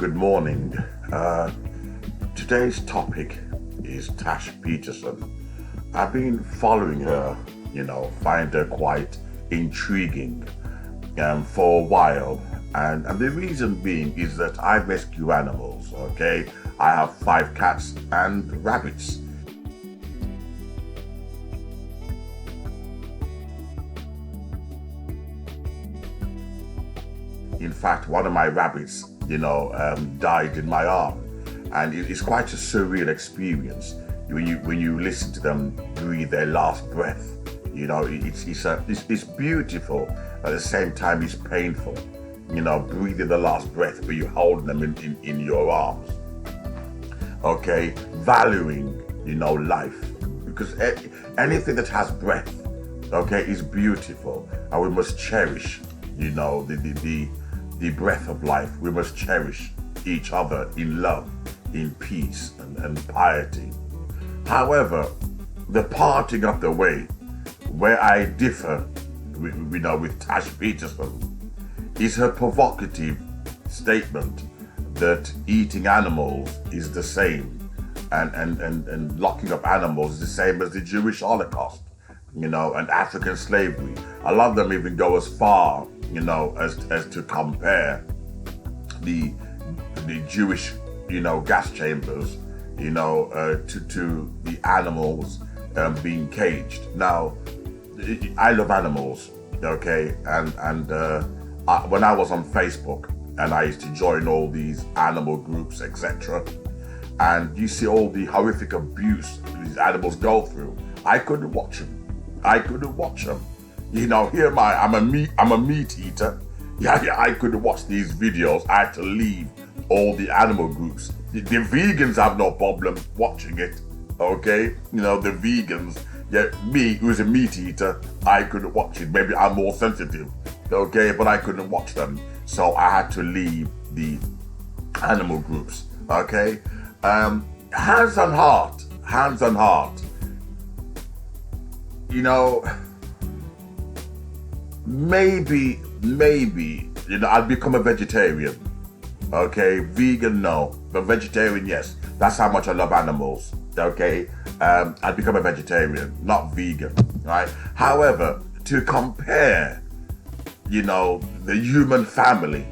Good morning. Today's topic is Tash Peterson. I've been following her, find her quite intriguing for a while. And the reason being is that I rescue animals, okay? I have 5 cats and rabbits. In fact, one of my rabbits, died in my arm. And it's quite a surreal experience when you listen to them breathe their last breath. It's beautiful. At the same time, it's painful. Breathing the last breath, but you hold them in your arms. Okay, valuing, life, because anything that has breath, okay, is beautiful, and we must cherish, the breath of life. We must cherish each other in love, in peace, and piety. However, the parting of the way, where I differ, with Tash Peterson, is her provocative statement that eating animals is the same, and locking up animals is the same as the Jewish Holocaust, and African slavery. A lot of them even go as far, as to compare the Jewish, gas chambers, to the animals being caged. Now, I love animals, okay, and when I was on Facebook and I used to join all these animal groups, etc., and you see all the horrific abuse these animals go through, I couldn't watch them. I'm a meat eater. Yeah, I couldn't watch these videos. I had to leave all the animal groups. The vegans have no problem watching it, okay? The vegans. Yeah, me, who's a meat eater, I couldn't watch it. Maybe I'm more sensitive, okay? But I couldn't watch them. So I had to leave the animal groups, okay? Hands on heart. Maybe, I'll become a vegetarian. Okay, vegan, no, but vegetarian, yes. That's how much I love animals. Okay, I'd become a vegetarian, not vegan, right? However, to compare, the human family,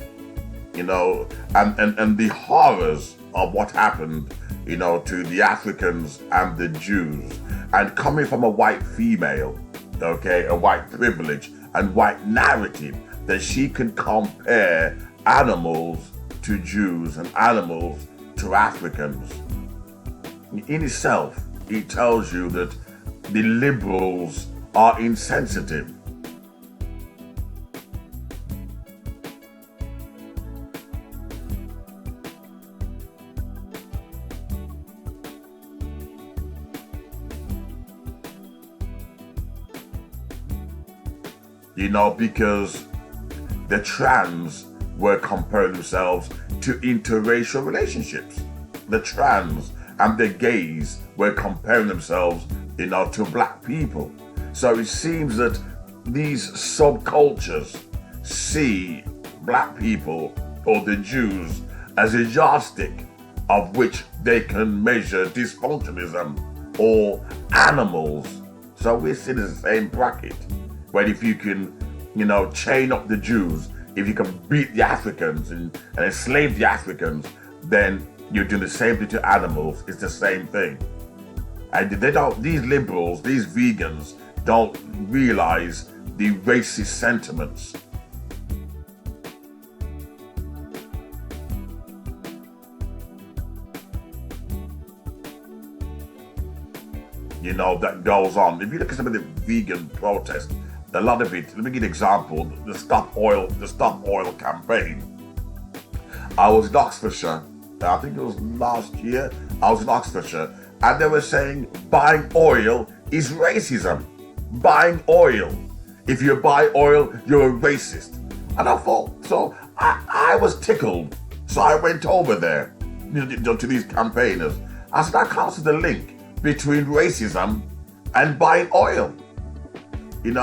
and the horrors of what happened, to the Africans and the Jews, and coming from a white female, okay, a white privilege and white narrative, that she can compare animals to Jews and animals to Africans. In itself, it tells you that the liberals are insensitive. Because the trans were comparing themselves to interracial relationships. The trans and the gays were comparing themselves, to black people. So it seems that these subcultures see black people or the Jews as a yardstick of which they can measure dysfunctionalism or animals. So we're sitting in the same bracket. But if you can, chain up the Jews, if you can beat the Africans and enslave the Africans, then you're doing the same thing to animals. It's the same thing. And these liberals, these vegans, don't realize the racist sentiments. That goes on. If you look at some of the vegan protests, a lot of it, let me give you an example, the Stop Oil campaign. I was in Oxfordshire, I think it was last year, I was in Oxfordshire, and they were saying buying oil is racism. Buying oil. If you buy oil, you're a racist. And I thought, so I was tickled. So I went over there, to these campaigners. I said, I can't see the link between racism and buying oil. When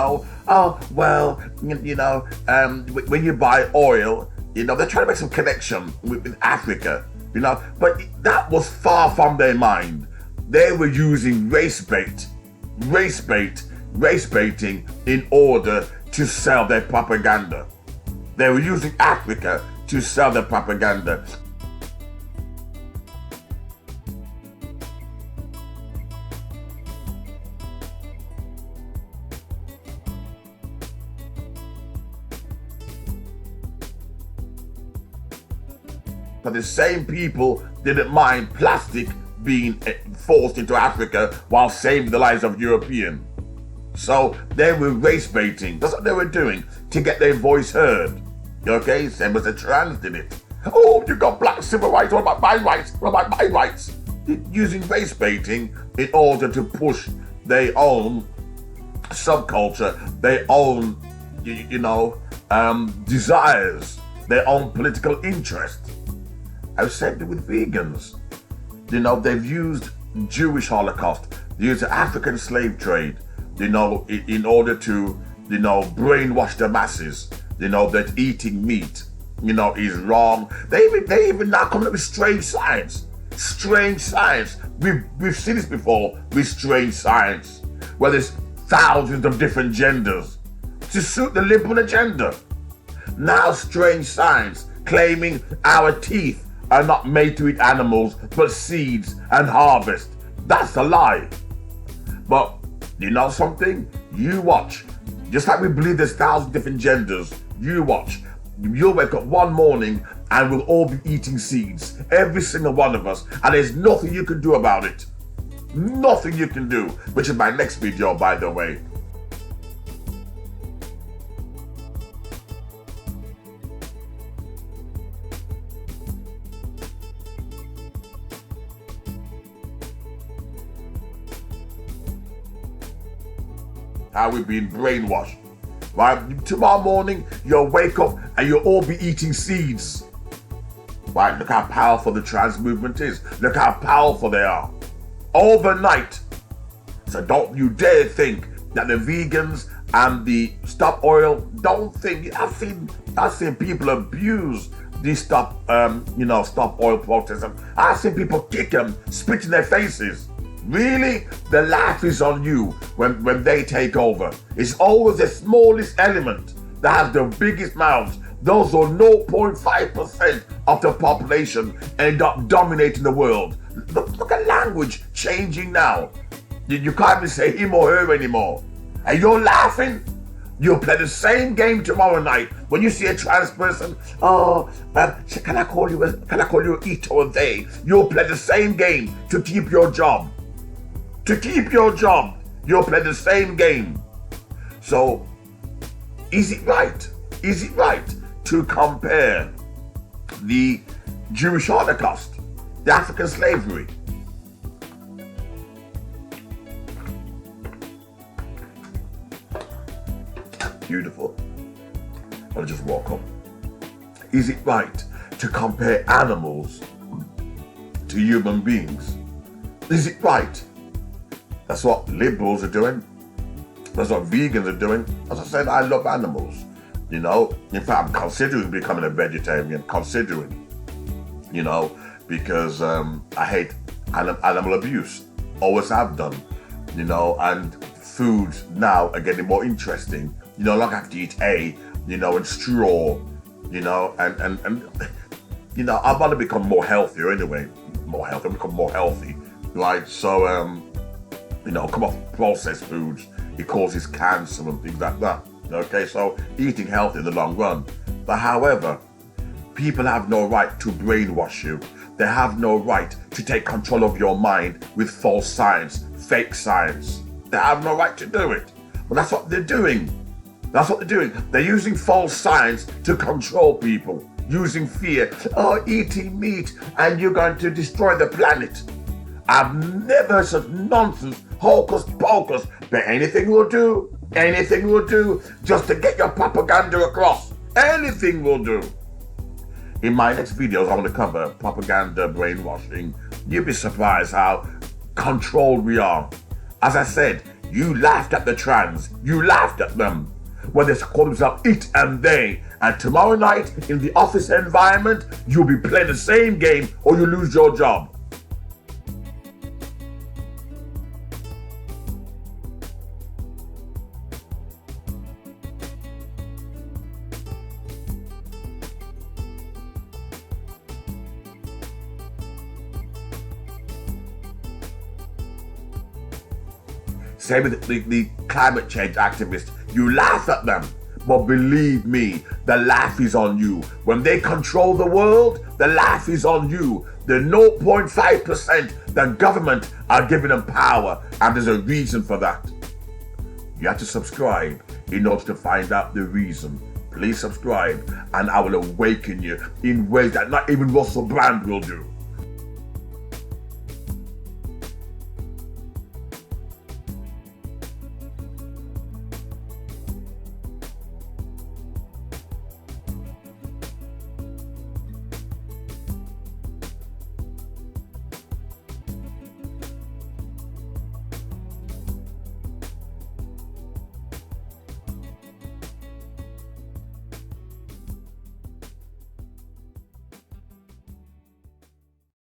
you buy oil, You know, they're trying to make some connection with Africa, you know, but that was far from their mind. They were using race baiting in order to sell their propaganda. They were using Africa to sell their propaganda. But the same people didn't mind plastic being forced into Africa while saving the lives of Europeans. So they were race baiting. That's what they were doing to get their voice heard. Okay, same as the trans did it. Oh, you got black civil rights, what about my rights? What about my rights? Using race baiting in order to push their own subculture, their own, desires, their own political interest. I've said it with vegans. You know, they've used Jewish Holocaust, they used the African slave trade, you know, in order to, brainwash the masses, that eating meat, is wrong. They even now come up with strange science. Strange science. We've seen this before with strange science, where there's thousands of different genders to suit the liberal agenda. Now strange science claiming our teeth are not made to eat animals, but seeds and harvest. That's a lie. But you know something? You watch. Just like we believe there's thousands of different genders, you watch. You'll wake up one morning and we'll all be eating seeds. Every single one of us. And there's nothing you can do about it. Nothing you can do. Which is my next video, by the way. How we've been brainwashed, right? Tomorrow morning, you'll wake up and you'll all be eating seeds. Right, look how powerful the trans movement is. Look how powerful they are. Overnight. So don't you dare think that the vegans and the stop oil, don't think, I've seen people abuse these stop oil protests. I've seen people kick them, spit in their faces. Really? The laugh is on you when they take over. It's always the smallest element that has the biggest mouths. Those are 0.5% of the population end up dominating the world. Look at language changing now. You can't even say him or her anymore. And you're laughing? You'll play the same game tomorrow night when you see a trans person. Oh, can I call you it or they? You'll play the same game to keep your job. To keep your job, you'll play the same game. So, is it right? Is it right to compare the Jewish Holocaust, the African slavery? Beautiful. I'll just walk up. Is it right to compare animals to human beings? Is it right? That's what liberals are doing. That's what vegans are doing. As I said, I love animals. In fact, I'm considering becoming a vegetarian, because I hate animal abuse. Always have done, and foods now are getting more interesting. Like I have to eat and straw, and I want to become more healthier anyway. Become more healthy, right? So, come off processed foods, it causes cancer and things like that. Okay, so eating healthy in the long run. But however, people have no right to brainwash you. They have no right to take control of your mind with false science, fake science. They have no right to do it. But that's what they're doing. That's what they're doing. They're using false science to control people, using fear. Oh, eating meat and you're going to destroy the planet. I've never heard such nonsense, hocus pocus, but anything will do just to get your propaganda across. Anything will do. In my next videos, I want to cover propaganda, brainwashing. You'll be surprised how controlled we are. As I said, you laughed at the trans. You laughed at them. where they call themselves it and they. And tomorrow night in the office environment, you'll be playing the same game or you lose your job. Same with the climate change activists. You laugh at them, but believe me, the laugh is on you. When they control the world, the laugh is on you. The 0.5% the government are giving them power, and there's a reason for that. You have to subscribe in order to find out the reason. Please subscribe, and I will awaken you in ways that not even Russell Brand will do.